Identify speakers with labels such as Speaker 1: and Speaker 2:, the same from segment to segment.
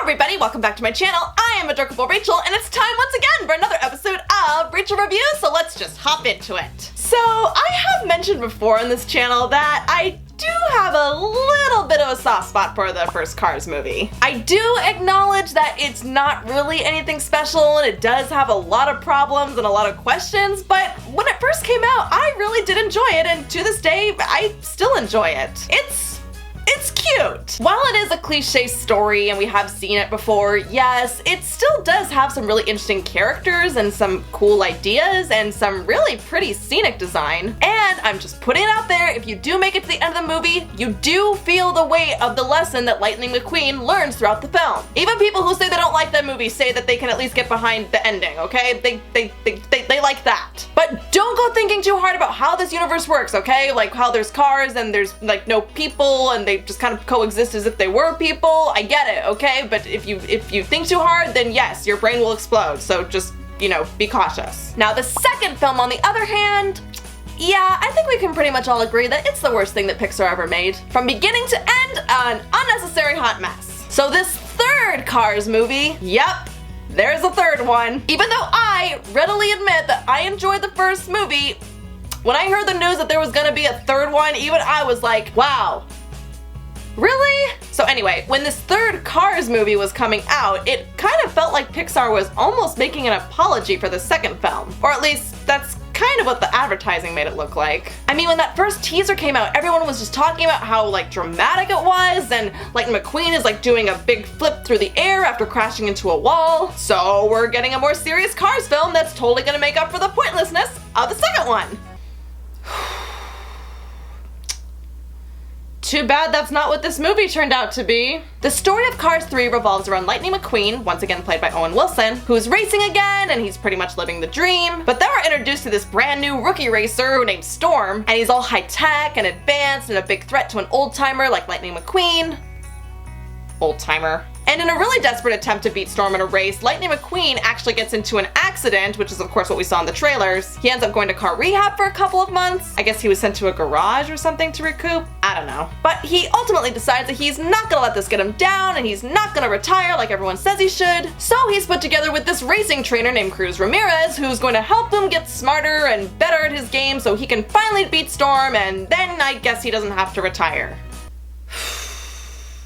Speaker 1: Everybody, welcome back to my channel. I am Adorkable Rachel, and it's time once again for another episode of Rachel Review, so let's just hop into it. So, I have mentioned before on this channel that I do have a little bit of a soft spot for the first Cars movie. I do acknowledge that it's not really anything special, and it does have a lot of problems and a lot of questions, but when it first came out, I really did enjoy it, and to this day, I still enjoy it. It's cute. While it is a cliche story and we have seen it before, yes, it still does have some really interesting characters and some cool ideas and some really pretty scenic design. And I'm just putting it out there, if you do make it to the end of the movie, you do feel the weight of the lesson that Lightning McQueen learns throughout the film. Even people who say they don't like that movie say that they can at least get behind the ending, okay? They like that. But don't go thinking too hard about how this universe works, okay? Like how there's cars and there's like no people and they just kind of coexist as if they were people. I get it, okay? But if you think too hard, then yes, your brain will explode. So just, you know, be cautious. Now the second film, on the other hand, yeah, I think we can pretty much all agree that it's the worst thing that Pixar ever made. From beginning to end, an unnecessary hot mess. So this third Cars movie, yep, there's a third one. Even though I readily admit that I enjoyed the first movie, when I heard the news that there was gonna be a third one, even I was like, wow. Really? So anyway, when this third Cars movie was coming out, it kind of felt like Pixar was almost making an apology for the second film. Or at least, that's kind of what the advertising made it look like. I mean, when that first teaser came out, everyone was just talking about how, like, dramatic it was, and Lightning McQueen is, like, doing a big flip through the air after crashing into a wall. So we're getting a more serious Cars film that's totally gonna make up for the pointlessness of the second one. Too bad that's not what this movie turned out to be. The story of Cars 3 revolves around Lightning McQueen, once again played by Owen Wilson, who's racing again and he's pretty much living the dream. But then we're introduced to this brand new rookie racer named Storm, and he's all high-tech and advanced and a big threat to an old-timer like Lightning McQueen. Old-timer. And in a really desperate attempt to beat Storm in a race, Lightning McQueen actually gets into an accident, which is of course what we saw in the trailers. He ends up going to car rehab for a couple of months. I guess he was sent to a garage or something to recoup. I don't know. But he ultimately decides that he's not gonna let this get him down and he's not gonna retire like everyone says he should. So he's put together with this racing trainer named Cruz Ramirez, who's going to help him get smarter and better at his game so he can finally beat Storm, and then I guess he doesn't have to retire.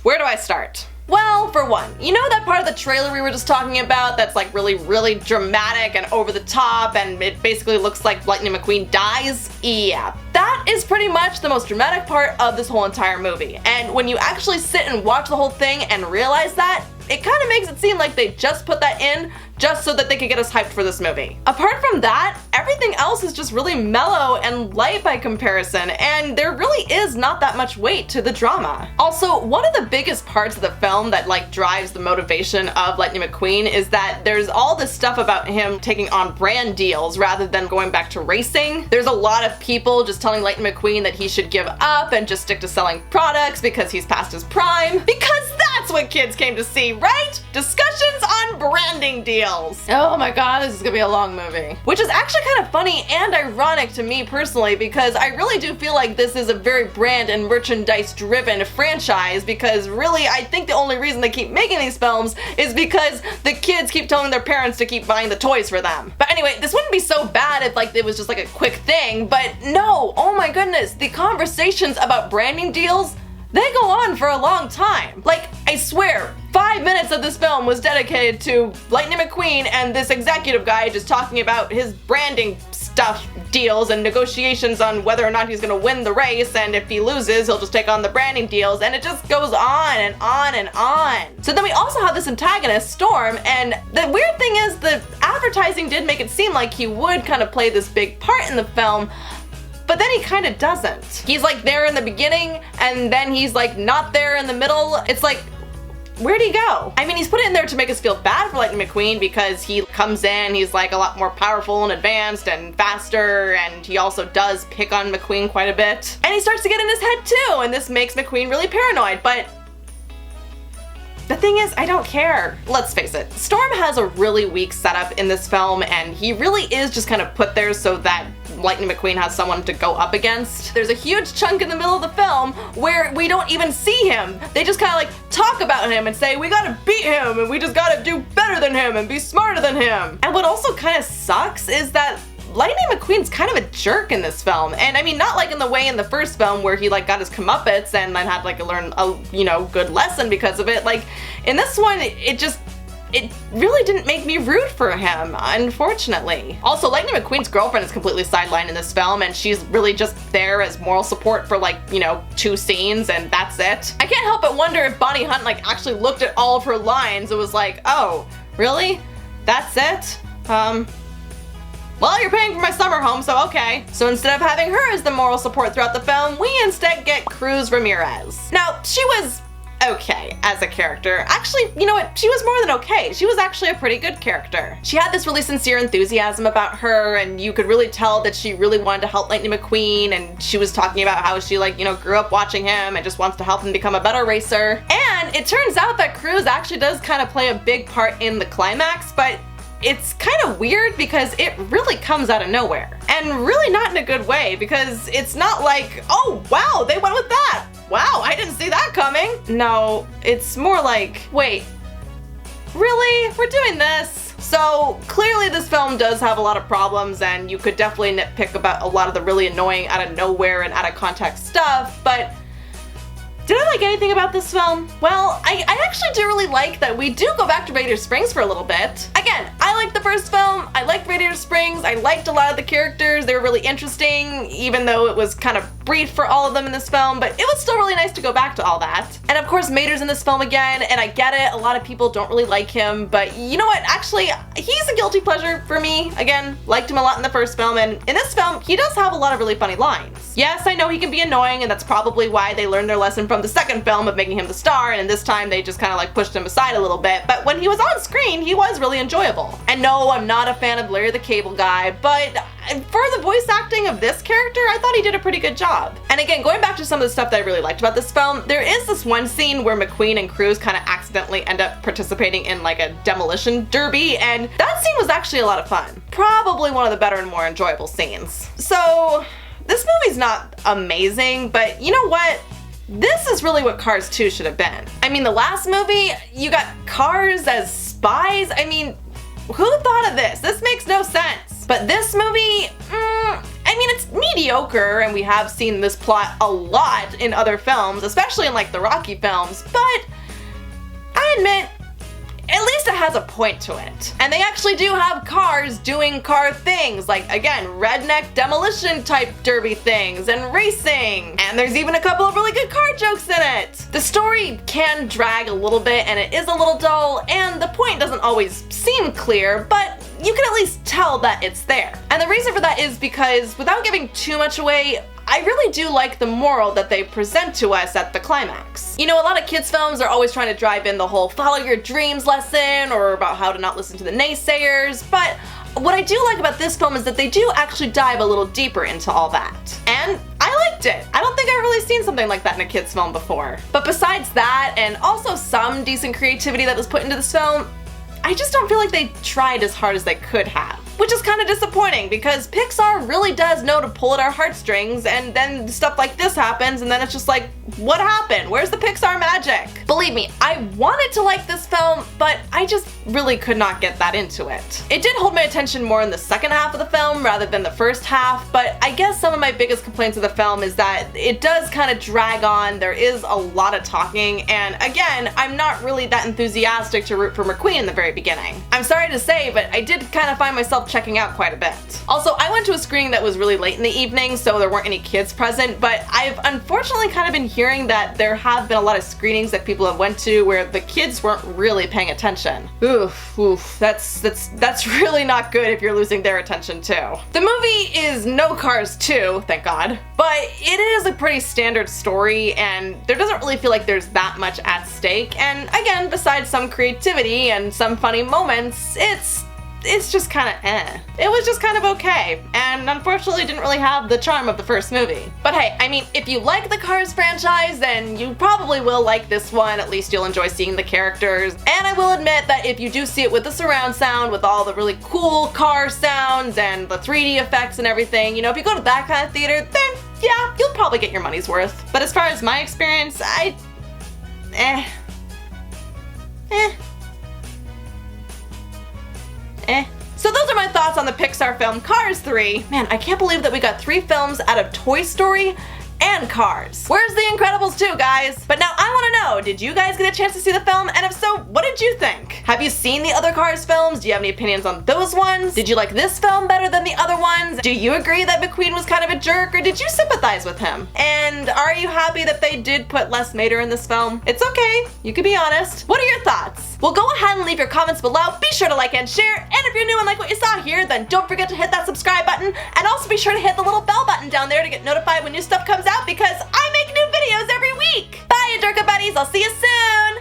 Speaker 1: Where do I start? Well, for one, you know that part of the trailer we were just talking about that's like really dramatic and over the top and it basically looks like Lightning McQueen dies? Yeah, that is pretty much the most dramatic part of this whole entire movie. And when you actually sit and watch the whole thing and realize that, it kind of makes it seem like they just put that in just so that they could get us hyped for this movie. Apart from that, everything else is just really mellow and light by comparison, and there really is not that much weight to the drama. Also, one of the biggest parts of the film that like drives the motivation of Lightning McQueen is that there's all this stuff about him taking on brand deals rather than going back to racing. There's a lot of people just telling Lightning McQueen that he should give up and just stick to selling products because he's past his prime. Because that's what kids came to see, right? Discussions on branding deals. Oh my god, this is gonna be a long movie. Which is actually kind of funny and ironic to me personally, because I really do feel like this is a very brand and merchandise driven franchise, because really I think the only reason they keep making these films is because the kids keep telling their parents to keep buying the toys for them. But anyway, this wouldn't be so bad if like it was just like a quick thing, but no, oh my goodness, the conversations about branding deals, they go on for a long time. Like, I swear, 5 minutes of this film was dedicated to Lightning McQueen and this executive guy just talking about his branding stuff deals and negotiations on whether or not he's gonna win the race, and if he loses, he'll just take on the branding deals, and it just goes on and on and on. So then we also have this antagonist, Storm, and the weird thing is the advertising did make it seem like he would kind of play this big part in the film, but then he kind of doesn't. He's like there in the beginning, and then he's like not there in the middle. It's like, where'd he go? I mean, he's put it in there to make us feel bad for Lightning McQueen because he comes in, he's like a lot more powerful and advanced and faster, and he also does pick on McQueen quite a bit. And he starts to get in his head too, and this makes McQueen really paranoid, but the thing is, I don't care. Let's face it, Storm has a really weak setup in this film, and he really is just kind of put there so that Lightning McQueen has someone to go up against. There's a huge chunk in the middle of the film where we don't even see him. They just kind of like talk about him and say, we gotta beat him and we just gotta do better than him and be smarter than him. And what also kind of sucks is that Lightning McQueen's kind of a jerk in this film. And I mean, not like in the way in the first film where he like got his comeuppance and then had like learn a, you know, good lesson because of it. Like in this one, it really didn't make me root for him, unfortunately. Also, Lightning McQueen's girlfriend is completely sidelined in this film, and she's really just there as moral support for like, you know, 2 scenes, and that's it. I can't help but wonder if Bonnie Hunt like actually looked at all of her lines and was like, oh, really? That's it? Well, you're paying for my summer home, so okay. So instead of having her as the moral support throughout the film, we instead get Cruz Ramirez. Now, she was okay as a character. Actually, you know what? She was more than okay. She was actually a pretty good character. She had this really sincere enthusiasm about her, and you could really tell that she really wanted to help Lightning McQueen, and she was talking about how she, like, you know, grew up watching him and just wants to help him become a better racer. And it turns out that Cruz actually does kind of play a big part in the climax, but it's kind of weird because it really comes out of nowhere. And really not in a good way, because it's not like, oh wow, they went with that. Wow, I didn't see that coming. No, it's more like, wait, really? We're doing this? So clearly this film does have a lot of problems, and you could definitely nitpick about a lot of the really annoying out of nowhere and out of context stuff, but did I like anything about this film? Well, I actually do really like that we do go back to Radiator Springs for a little bit. Again, I liked the first film, I liked Radiator Springs, I liked a lot of the characters, they were really interesting, even though it was kind of brief for all of them in this film, but it was still really nice to go back to all that. And of course, Mater's in this film again, and I get it, a lot of people don't really like him, but you know what, actually, he's a guilty pleasure for me. Again, liked him a lot in the first film, and in this film, he does have a lot of really funny lines. Yes, I know he can be annoying, and that's probably why they learned their lesson from the second film of making him the star, and this time they just kind of like pushed him aside a little bit, but when he was on screen, he was really enjoyable. And no, I'm not a fan of Larry the Cable Guy, but for the voice acting of this character, I thought he did a pretty good job. And again, going back to some of the stuff that I really liked about this film, there is this one scene where McQueen and Cruz kind of accidentally end up participating in like a demolition derby, and that scene was actually a lot of fun. Probably one of the better and more enjoyable scenes. So this movie's not amazing, but you know what? This is really what Cars 2 should have been. I mean, the last movie, you got cars as spies. I mean, who thought of this? This makes no sense. But this movie, I mean, it's mediocre, and we have seen this plot a lot in other films, especially in like the Rocky films, but I admit, at least it has a point to it. And they actually do have cars doing car things, like, again, redneck demolition type derby things and racing. And there's even a couple of really good car jokes in it. The story can drag a little bit, and it is a little dull, and the point doesn't always seem clear, but you can at least tell that it's there. And the reason for that is because, without giving too much away, I really do like the moral that they present to us at the climax. You know, a lot of kids' films are always trying to drive in the whole follow your dreams lesson, or about how to not listen to the naysayers, but what I do like about this film is that they do actually dive a little deeper into all that. And I liked it. I don't think I've really seen something like that in a kids' film before. But besides that, and also some decent creativity that was put into this film, I just don't feel like they tried as hard as they could have. Which is kind of disappointing, because Pixar really does know to pull at our heartstrings, and then stuff like this happens, and then it's just like, what happened? Where's the Pixar magic? Believe me, I wanted to like this film, but I just really could not get that into it. It did hold my attention more in the second half of the film rather than the first half, but I guess some of my biggest complaints of the film is that it does kind of drag on, there is a lot of talking, and again, I'm not really that enthusiastic to root for McQueen in the very beginning. I'm sorry to say, but I did kind of find myself checking out quite a bit. Also, I went to a screening that was really late in the evening, so there weren't any kids present, but I've unfortunately kind of been hearing that there have been a lot of screenings that people have went to where the kids weren't really paying attention. Oof, that's really not good if you're losing their attention too. The movie is no Cars 2, thank God, but it is a pretty standard story, and there doesn't really feel like there's that much at stake, and again, besides some creativity and some funny moments, it's it's just kind of It was just kind of okay, and unfortunately didn't really have the charm of the first movie. But hey, I mean, if you like the Cars franchise, then you probably will like this one. At least you'll enjoy seeing the characters. And I will admit that if you do see it with the surround sound, with all the really cool car sounds and the 3D effects and everything, you know, if you go to that kind of theater, then yeah, you'll probably get your money's worth. But as far as my experience, So those are my thoughts on the Pixar film Cars 3. Man, I can't believe that we got 3 films out of Toy Story and Cars. Where's The Incredibles 2, guys? But now I want to know, did you guys get a chance to see the film? And if so, what did you think? Have you seen the other Cars films? Do you have any opinions on those ones? Did you like this film better than the other ones? Do you agree that McQueen was kind of a jerk, or did you sympathize with him? And are you happy that they did put Les Mater in this film? It's okay, you can be honest. What are your thoughts? Well, go ahead and leave your comments below. Be sure to like and share. And if you're new and like what you saw here, then don't forget to hit that subscribe button. And also be sure to hit the little bell button down there to get notified when new stuff comes out, because I make new videos every week. Bye, Adorka buddies. I'll see you soon.